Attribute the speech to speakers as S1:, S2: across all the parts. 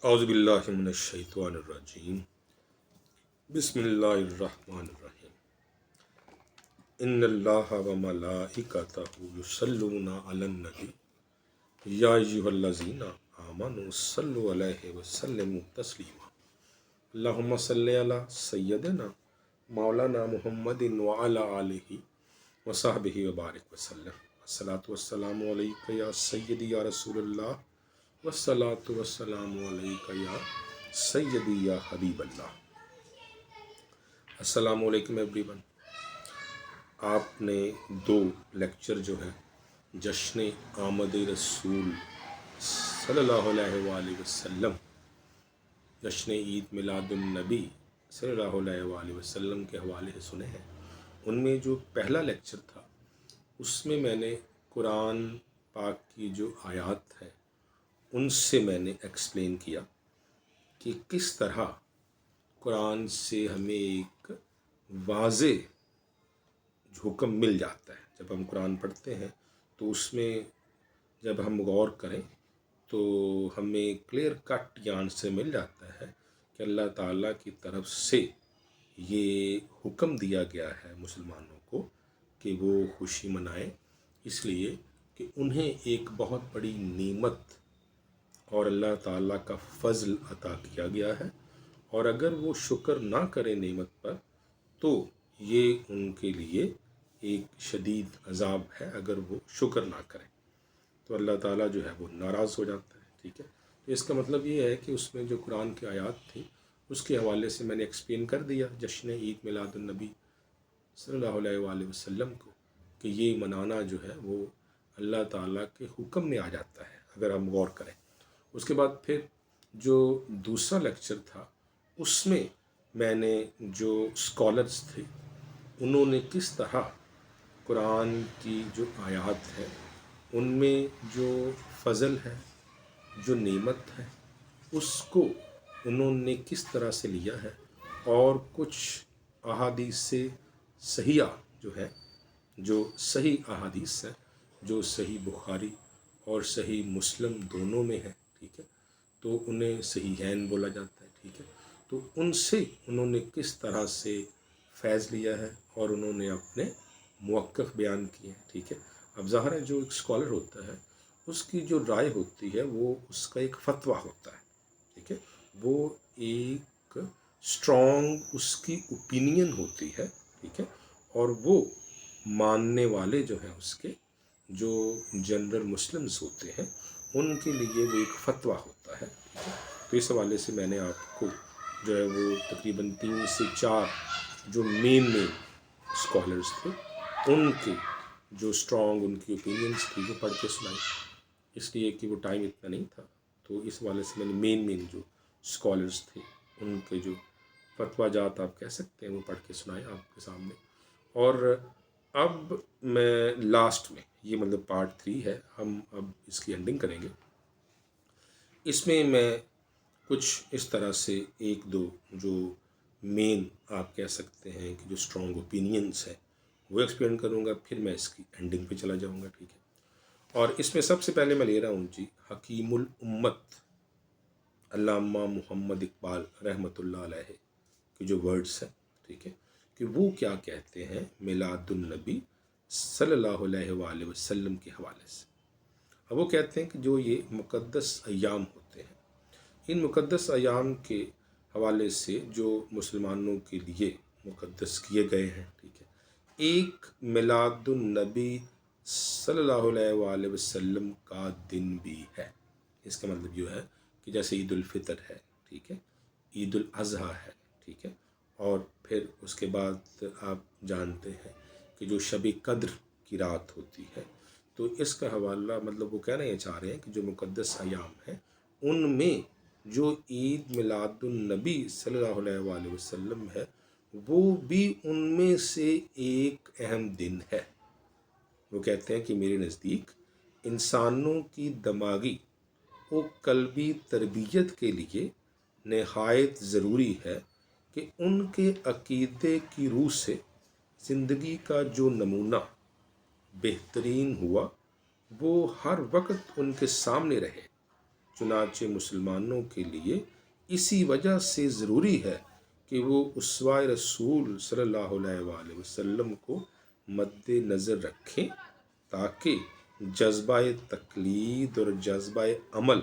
S1: औज़ु बिल्लाहि मिनश शैतानिर रजीम। बिस्मिल्लाहिर रहमानिर रहीम। इन्नल्लाहा व मलाइकतहु युसल्लूना अलन नबी या अय्युहल्लज़ीना आमनू सल्लु अलैहि व सल्लिमू तस्लीमा। अल्लाहुम्मा सल्लि अला सय्यदिना मौलाना मुहम्मदिन व अला आलिहि व सहबिहि व बारिक व सल्लम। अस्सलातु वस्सलामु अलैका या सय्यदी या रसूलल्लाह वस्सलातु वस्सलामु अलैका या सय्यदी या हबीबल्लाह। अस्सलामु अलैकुम एवरीवन। आपने दो लेक्चर जो है जश्न आमद रसूल सल्लल्लाहु अलैहि वसल्लम, जश्न ईद मिलादुन नबी सल्लल्लाहु अलैहि वसल्लम के हवाले से सुने हैं। उनमें जो पहला लेक्चर था उसमें मैंने कुरान पाक की जो आयत है उनसे मैंने एक्सप्लेन किया कि किस तरह कुरान से हमें एक वाज़े हुक्म मिल जाता है। जब हम कुरान पढ़ते हैं तो उसमें जब हम गौर करें तो हमें क्लियर कट ये आंसर मिल जाता है कि अल्लाह ताला की तरफ से ये हुक्म दिया गया है मुसलमानों को कि वो खुशी मनाएं, इसलिए कि उन्हें एक बहुत बड़ी नेमत और अल्लाह ताला का फ़ज़ल अता किया गया है, और अगर वो शुक्र ना करें नेमत पर तो ये उनके लिए एक शदीद अज़ाब है। अगर वो शुक्र ना करें तो अल्लाह ताला जो है वो नाराज़ हो जाता है। ठीक है, तो इसका मतलब ये है कि उसमें जो कुरान की आयत थी उसके हवाले से मैंने एक्सप्लेन कर दिया जश्न ईद मिलादुन नबी सल्लल्लाहु अलैहि वसल्लम को कि ये मनाना जो है वो अल्लाह ताला के हुक्म में आ जाता है अगर हम गौर करें। उसके बाद फिर जो दूसरा लेक्चर था उसमें मैंने जो स्कॉलर्स थे उन्होंने किस तरह कुरान की जो आयत है उनमें जो फ़ज़ल है, जो नेमत है, उसको उन्होंने किस तरह से लिया है, और कुछ अहादीस से सहिया जो है, जो सही अहादीस है, जो सही बुखारी और सही मुस्लिम दोनों में है, ठीक है, तो उन्हें सहीहैन बोला जाता है। ठीक है, तो उनसे उन्होंने किस तरह से फैज़ लिया है और उन्होंने अपने मौक़िफ़ बयान किए हैं। ठीक है, अब ज़ाहिर है जो एक स्कॉलर होता है उसकी जो राय होती है वो उसका एक फ़तवा होता है। ठीक है, वो एक स्ट्रॉन्ग उसकी ओपिनियन होती है। ठीक है, और वो मानने वाले जो हैं उसके जो जनरल मुस्लिम्स होते हैं उनके लिए वो एक फ़तवा होता है। ठीक है, तो इस हवाले से मैंने आपको जो है वो तकरीबन 3 से 4 जो मेन स्कॉलर्स थे उनके जो स्ट्रॉन्ग उनकी ओपिनियंस थी वो पढ़ के सुनाई, इसलिए कि वो टाइम इतना नहीं था। तो इस वाले से मैंने मेन जो स्कॉलर्स थे उनके जो फतवा जात आप कह सकते हैं वो पढ़ के सुनाए आपके सामने। और अब मैं लास्ट में ये मतलब पार्ट 3 है, हम अब इसकी एंडिंग करेंगे। इसमें मैं कुछ इस तरह से एक दो जो मेन आप कह सकते हैं कि जो स्ट्रॉन्ग ओपिनियंस है वो एक्सप्लेन करूँगा, फिर मैं इसकी एंडिंग पे चला जाऊँगा। ठीक है, और इसमें सबसे पहले मैं ले रहा हूँ जी हकीमुल उम्मत अल्लामा मुहम्मद इकबाल रहमतुल्लाह अलैह के जो वर्ड्स हैं। ठीक है, कि वो क्या कहते हैं मिलादुन नबी सल्लल्लाहु अलैहि वसल्लम के हवाले से। अब वो कहते हैं कि जो ये मुक़द्दस अय्याम होते हैं, इन मुक़द्दस अय्याम के हवाले से जो मुसलमानों के लिए मुक़द्दस किए गए हैं, ठीक है, एक मिलादुन नबी सल्लल्लाहु अलैहि वसल्लम का दिन भी है। इसका मतलब ये है कि जैसे ईद उल फितर है, ठीक है, ईद उल अज़हा है, ठीक है, और फिर उसके बाद आप जानते हैं कि जो शब कद्र की रात होती है, तो इसका हवाला मतलब वो कहना ये चाह रहे हैं कि जो मुक़द्दस अय्याम हैं उनमें जो ईद मिलादुन नबी सल्लल्लाहु अलैहि वसल्लम है वो भी उनमें से एक अहम दिन है। वो कहते हैं कि मेरे नज़दीक इंसानों की दिमागी व क़ल्बी तरबियत के लिए नहायत ज़रूरी है कि उनके अक़ीदे की रूह से ज़िंदगी का जो नमूना बेहतरीन हुआ वो हर वक्त उनके सामने रहे, चुनांचे मुसलमानों के लिए इसी वजह से ज़रूरी है कि वो उसवा रसूल सल्लल्लाहु अलैहि वसल्लम को मद्दे नज़र रखें ताकि जज्बा तकलीद और जज्बा अमल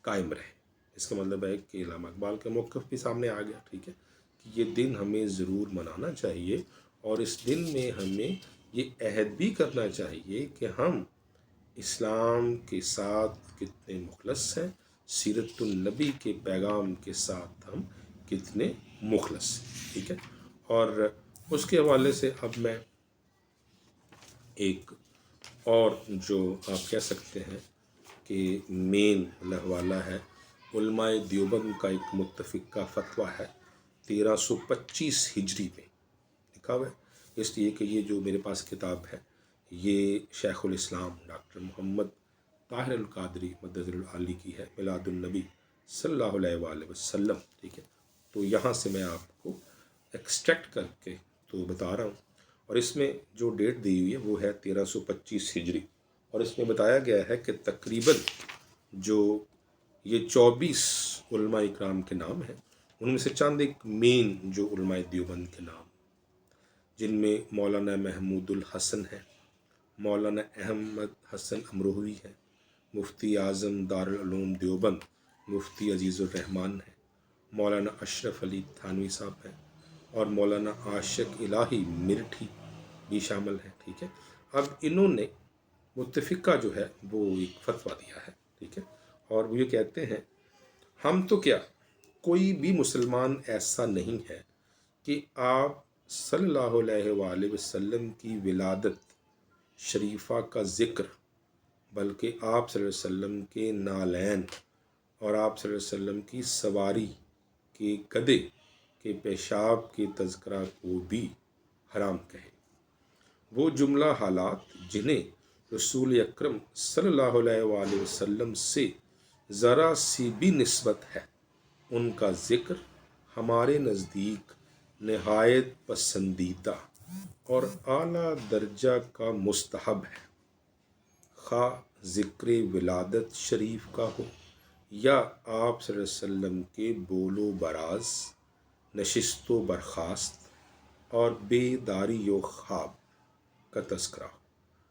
S1: कायम रहे। इसका मतलब है कि इल्हाम इकबाल का मौक़िफ़ भी सामने आ गया, ठीक है, कि ये दिन हमें ज़रूर मनाना चाहिए और इस दिन में हमें ये अहद भी करना चाहिए कि हम इस्लाम के साथ कितने मुखलस हैं, सीरतुन नबी के पैगाम के साथ हम कितने मुखलस हैं, ठीक है। और उसके हवाले से अब मैं एक और जो आप कह सकते हैं कि मेन हवाला है, उलमाए देवबंद का एक मुत्तफ़िक़ा फ़तवा है 1325 हिजरी में लिखा हुआ है। इसलिए कि ये जो मेरे पास किताब है ये शेखुल इस्लाम डॉक्टर मोहम्मद ताहिर अल क़ादरी मद्दज़ुल आली की है, मिलादुन नबी सल्लल्लाहु अलैहि वसल्लम, ठीक है। तो यहाँ से मैं आपको एक्सट्रैक्ट करके तो बता रहा हूँ और इसमें जो डेट दी हुई है वो है 1325 हिजरी और इसमें बताया गया है कि तकरीबन जो ये 24 उलमा इकराम के नाम हैं उनमें से चंद एक मेन जो उलमाए देवबंद के नाम, जिनमें मौलाना महमूदुल हसन है, मौलाना अहमद हसन अमरोही है, मुफ्ती आज़म दारुल उलूम देवबंद मुफ्ती अजीज़ुर रहमान है, मौलाना अशरफ अली थानवी साहब हैं और मौलाना आशिक इलाही मिर्ठी भी शामिल हैं, ठीक है। अब इन्होंने मुत्तफ़िक़ा जो है वो एक फ़तवा दिया है, ठीक है, और वो ये कहते हैं हम तो क्या कोई भी मुसलमान ऐसा नहीं है कि आप सल्लल्लाहु अलैहि वसल्लम की विलादत शरीफा का ज़िक्र बल्कि आप सल्लल्लाहु अलैहि वसल्लम के नालैन और आप सल्लल्लाहु अलैहि वसल्लम की सवारी के गधे के पेशाब के तज़किरा को भी हराम कहे। वो जुमला हालात जिन्हें रसूल अकरम सल्लल्लाहु अलैहि वसल्लम से ज़रा सी भी निस्बत है उनका ज़िक्र हमारे नज़दीक नहायत पसंदीदा और आला दर्जा का मुस्तहब है, खा ज़िक्र विलादत शरीफ का हो या आप सल्लल्लाहु अलैहि वसल्लम के बोलो बराज, नशिस्तो बरखास्त और बेदारी व ख्वाब का तज़किरा,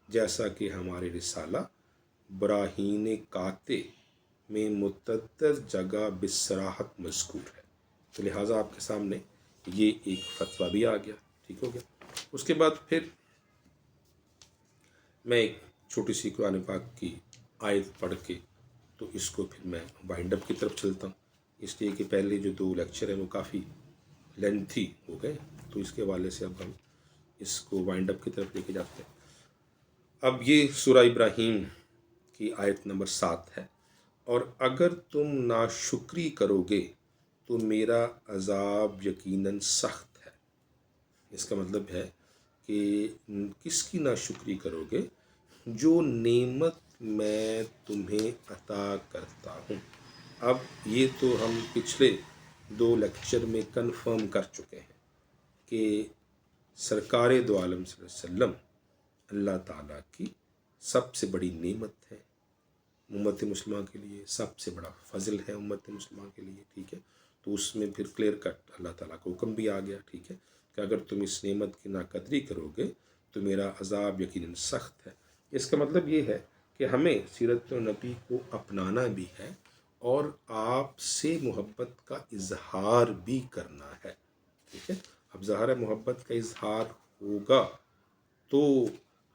S1: जैसा कि हमारे रिसाला बराहीन काते में मुतअद्दिद जगह बिसराहत मज़कूर है। तो लिहाजा आपके सामने ये एक फ़तवा भी आ गया, ठीक हो गया। उसके बाद फिर मैं एक छोटी सी कुरान पाक की आयत पढ़ के तो इसको फिर मैं वाइंड अप की तरफ चलता हूँ, इसलिए कि पहले जो 2 लेक्चर हैं वो काफ़ी लेंथी हो गए, तो इसके हवाले से अब हम इसको वाइंड अप की तरफ लेके जाते हैं। अब ये सूरा इब्राहीम की आयत नंबर 7 है, और अगर तुम नाशुक्री करोगे तो मेरा अज़ाब यकीनन सख्त है। इसका मतलब है कि किसकी नाशुक्री करोगे, जो नेमत मैं तुम्हें अता करता हूँ। अब ये तो हम पिछले 2 लेक्चर में कन्फर्म कर चुके हैं कि सरकार दो आलम सल्लल्लाहु अलैहि वसल्लम अल्लाह ताला की सबसे बड़ी नेमत है उम्मत मुस्लिमा के लिए, सबसे बड़ा फ़ज़ल है उम्मत मुस्लिमा के लिए, ठीक है। तो उसमें फिर क्लियर कट अल्लाह ताला का हुक्म भी आ गया, ठीक है, कि अगर तुम इस नेमत की नाकदरी करोगे तो मेरा अज़ाब यकीनन सख्त है। इसका मतलब ये है कि हमें सीरत नबी को अपनाना भी है और आपसे मोहब्बत का इजहार भी करना है, ठीक है। अब ज़ाहिर है मोहब्बत का इजहार होगा तो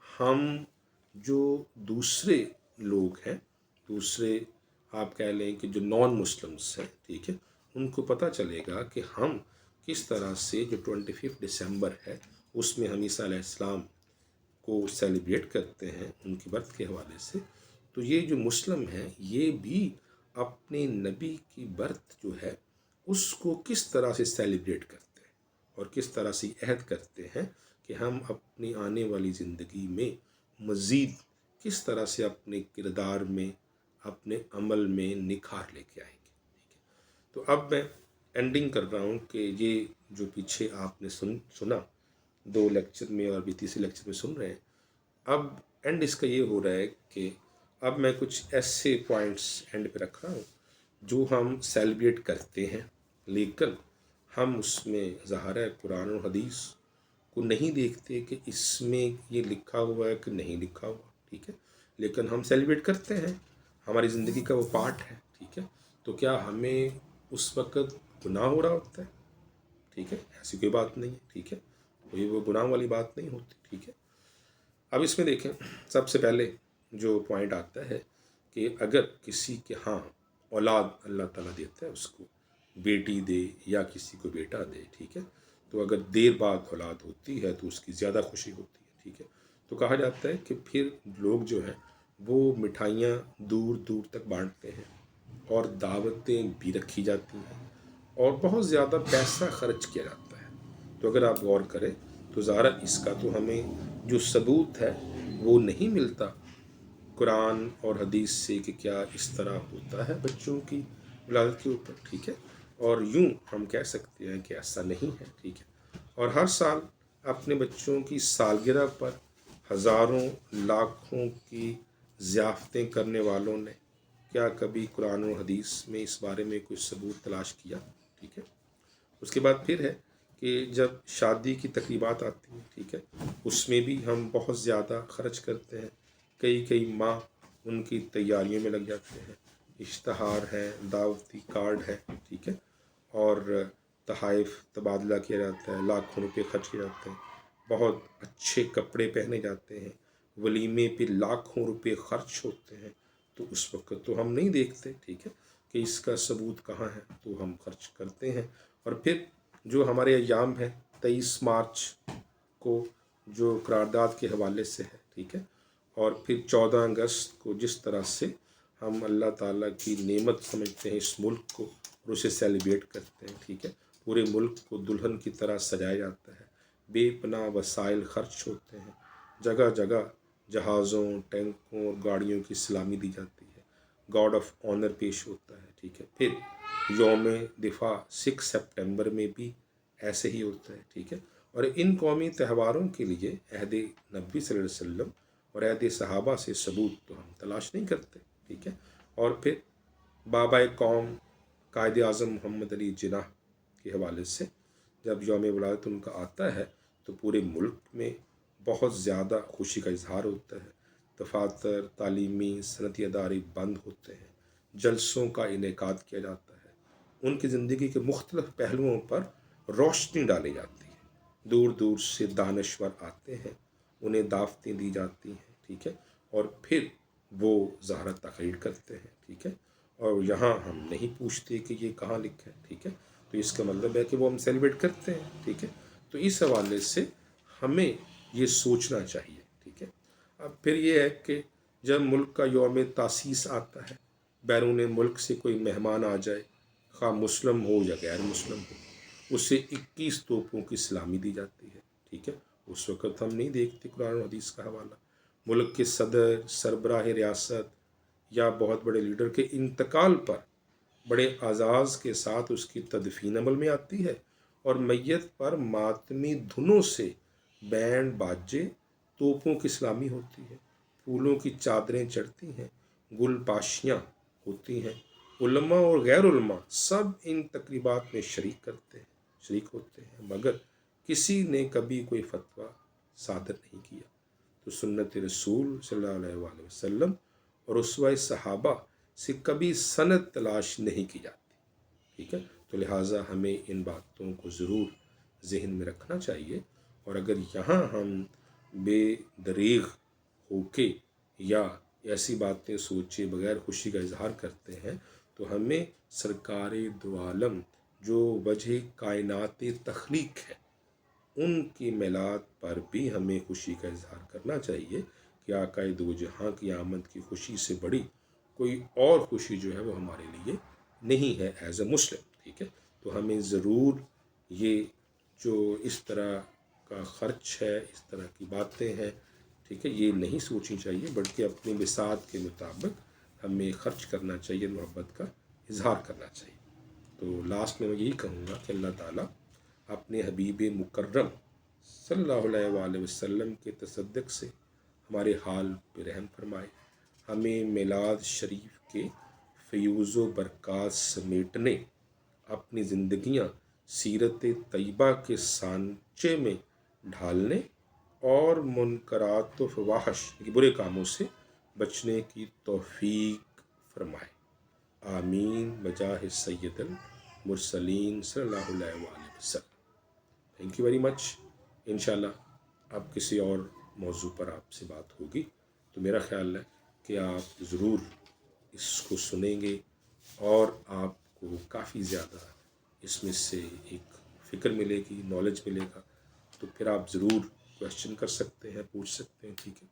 S1: हम जो दूसरे लोग हैं, दूसरे आप कह लें कि जो नॉन मुस्लिम्स हैं, ठीक है, उनको पता चलेगा कि हम किस तरह से जो 25 दिसंबर है उसमें हम ईसा अलैहिस्सलाम को सेलिब्रेट करते हैं उनकी बर्थ के हवाले से। तो ये जो मुस्लिम हैं ये भी अपने नबी की बर्थ जो है उसको किस तरह से सेलिब्रेट करते हैं और किस तरह से अहद करते हैं कि हम अपनी आने वाली ज़िंदगी में मज़ीद किस तरह से अपने किरदार में अपने अमल में निखार लेके आएंगे, ठीक है। तो अब मैं एंडिंग कर रहा हूँ कि ये जो पीछे आपने सुना 2 लेक्चर में और भी तीसरे लेक्चर में सुन रहे हैं, अब एंड इसका ये हो रहा है कि अब मैं कुछ ऐसे पॉइंट्स एंड पे रख रहा हूँ जो हम सेलिब्रेट करते हैं, लेकिन हम उसमें ज़ाहिर है कुरान और हदीस को नहीं देखते कि इसमें ये लिखा हुआ है कि नहीं लिखा हुआ, ठीक है, लेकिन हम सेलिब्रेट करते हैं, हमारी ज़िंदगी का वो पार्ट है, ठीक है। तो क्या हमें उस वक़्त गुनाह हो रहा होता है? ठीक है, ऐसी कोई बात नहीं है, ठीक है, कोई वो गुनाह वाली बात नहीं होती, ठीक है। अब इसमें देखें, सबसे पहले जो पॉइंट आता है कि अगर किसी के यहाँ औलाद अल्लाह ताला देता है उसको, बेटी दे या किसी को बेटा दे, ठीक है, तो अगर देर बाद औलाद होती है तो उसकी ज़्यादा खुशी होती है, ठीक है। तो कहा जाता है कि फिर लोग जो हैं वो मिठाइयाँ दूर दूर तक बांटते हैं और दावतें भी रखी जाती हैं और बहुत ज़्यादा पैसा खर्च किया जाता है। तो अगर आप गौर करें तो ज़ाहिर इसका तो हमें जो सबूत है वो नहीं मिलता कुरान और हदीस से कि क्या इस तरह होता है बच्चों की विलादत के ऊपर, ठीक है। और यूं हम कह सकते हैं कि ऐसा नहीं है, ठीक है। और हर साल अपने बच्चों की सालगिरह पर हज़ारों लाखों की ज़ियाफ़तें करने वालों ने क्या कभी कुरान और हदीस में इस बारे में कोई सबूत तलाश किया, ठीक है। उसके बाद फिर है कि जब शादी की तकरीबात आती हैं, ठीक है, उसमें भी हम बहुत ज़्यादा खर्च करते हैं, कई कई माह उनकी तैयारियों में लग जाते हैं, इश्तहार है, दावती कार्ड है, ठीक है, और तहाइफ तबादला किया जाता है, लाखों रुपए खर्च किए जाते हैं, बहुत अच्छे कपड़े पहने जाते हैं, वलीमे पे लाखों रुपए खर्च होते हैं। तो उस वक्त तो हम नहीं देखते, ठीक है, कि इसका सबूत कहाँ है, तो हम खर्च करते हैं। और फिर जो हमारे अयाम है 23 मार्च को जो करारदाद के हवाले से है, ठीक है, और फिर 14 अगस्त को जिस तरह से हम अल्लाह ताला की नेमत समझते हैं इस मुल्क को और उसे सेलिब्रेट करते हैं, ठीक है, पूरे मुल्क को दुल्हन की तरह सजाया जाता है, बेपनाह वसाइल खर्च होते हैं, जगह जगह जहाज़ों, टैंकों और गाड़ियों की सलामी दी जाती है, गार्ड ऑफ ऑनर पेश होता है, ठीक है। फिर यौम दिफा 6 सितंबर में भी ऐसे ही होता है, ठीक है। और इन कौमी त्योहारों के लिए अहद नबी सल्लल्लाहु अलैहि वसल्लम और अहद सहाबा से सबूत तो हम तलाश नहीं करते, ठीक है। और फिर बाबा कौम कायद आज़म मोहम्मद अली जिन्ना के हवाले से जब यौम विलादत उनका आता है तो पूरे मुल्क में बहुत ज़्यादा खुशी का इजहार होता है, दफातर, तालीमी सनती अदारे बंद होते हैं, जलसों का इनेकाद किया जाता है, उनकी ज़िंदगी के मुख्तलिफ पहलुओं पर रोशनी डाली जाती है, दूर दूर से दानश्वर आते हैं, उन्हें दावतें दी जाती हैं, ठीक है, और फिर वो ज़ाहरा तकरीर करते हैं, ठीक है। और यहाँ हम नहीं पूछते कि ये कहाँ लिखा है, ठीक है, तो इसका मतलब है कि वो हम सेलिब्रेट करते हैं, ठीक है। तो इस हवाले से हमें ये सोचना चाहिए, ठीक है। अब फिर ये है कि जब मुल्क का यौम तासीस आता है, बैरून मुल्क से कोई मेहमान आ जाए, खा मुस्लिम हो या गैर मुस्लिम हो, उसे 21 तोपों की सलामी दी जाती है, ठीक है। उस वक़्त हम नहीं देखते कुरान और हदीस का हवाला। मुल्क के सदर, सरबराह रियासत या बहुत बड़े लीडर के इंतकाल पर बड़े आज़ाज़ के साथ उसकी तदफीन अमल में आती है और मैयत पर मातमी धुनों से बैंड बाजे तोपों की सलामी होती है, फूलों की चादरें चढ़ती हैं, गुलपाशियाँ होती हैं, उलमा और गैर उलमा सब इन तकरीबात में शरीक होते हैं, मगर किसी ने कभी कोई फतवा सादर नहीं किया। तो सुन्नत रसूल सल्लल्लाहु अलैहि वसल्लम और उसवा सहाबा से कभी सनद तलाश नहीं की जाती, ठीक है। तो लिहाजा हमें इन बातों को ज़रूर जहन में रखना चाहिए। और अगर यहाँ हम बेदरीग होके या ऐसी बातें सोचे बगैर खुशी का इजहार करते हैं तो हमें सरकार दो आलम जो वजह कायनात तख्लीक है उनकी मिलाद पर भी हमें खुशी का इजहार करना चाहिए कि आकाए दो जहाँ की आमद की खुशी से बड़ी कोई और खुशी जो है वो हमारे लिए नहीं है एज ए मुस्लिम, ठीक है। तो हमें ज़रूर ये जो इस तरह का ख़र्च है, इस तरह की बातें हैं, ठीक है, ये नहीं सोचनी चाहिए, बल्कि अपनी बिसात के मुताबिक हमें ख़र्च करना चाहिए, मोहब्बत का इजहार करना चाहिए। तो लास्ट में मैं यही कहूँगा कि अल्लाह ताला अपने हबीब मुकर्रम सल्लल्लाहु अलैहि वसल्लम के तसद्दुक़ से हमारे हाल पे रहम फरमाए, ہمیں میلاد شریف کے فیوز و برکات سمیٹنے، اپنی زندگیاں سیرت طیبہ کے سانچے میں ڈھالنے اور منکرات و فواحش کی برے کاموں سے بچنے کی توفیق فرمائے، آمین بجاہ سید المرسلین صلی اللہ علیہ وآلہ وسلم۔ تھینک یو ویری مچ۔ انشاءاللہ اب کسی اور موضوع پر آپ سے بات ہوگی، تو میرا خیال ہے کہ آپ ضرور اس کو سنیں گے اور آپ کو کافی زیادہ اس میں سے ایک فکر ملے گی، نالج ملے گا، تو پھر آپ ضرور کویشچن کر سکتے ہیں، پوچھ سکتے ہیں، ٹھیک ہے؟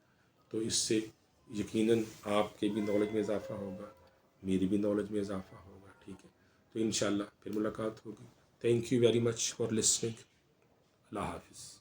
S1: تو اس سے یقیناً آپ کے بھی نالج میں اضافہ ہوگا، میری بھی نالج میں اضافہ ہوگا، ٹھیک ہے؟ تو انشاءاللہ پھر ملاقات ہوگی۔ Thank you very much for listening. Allah حافظ۔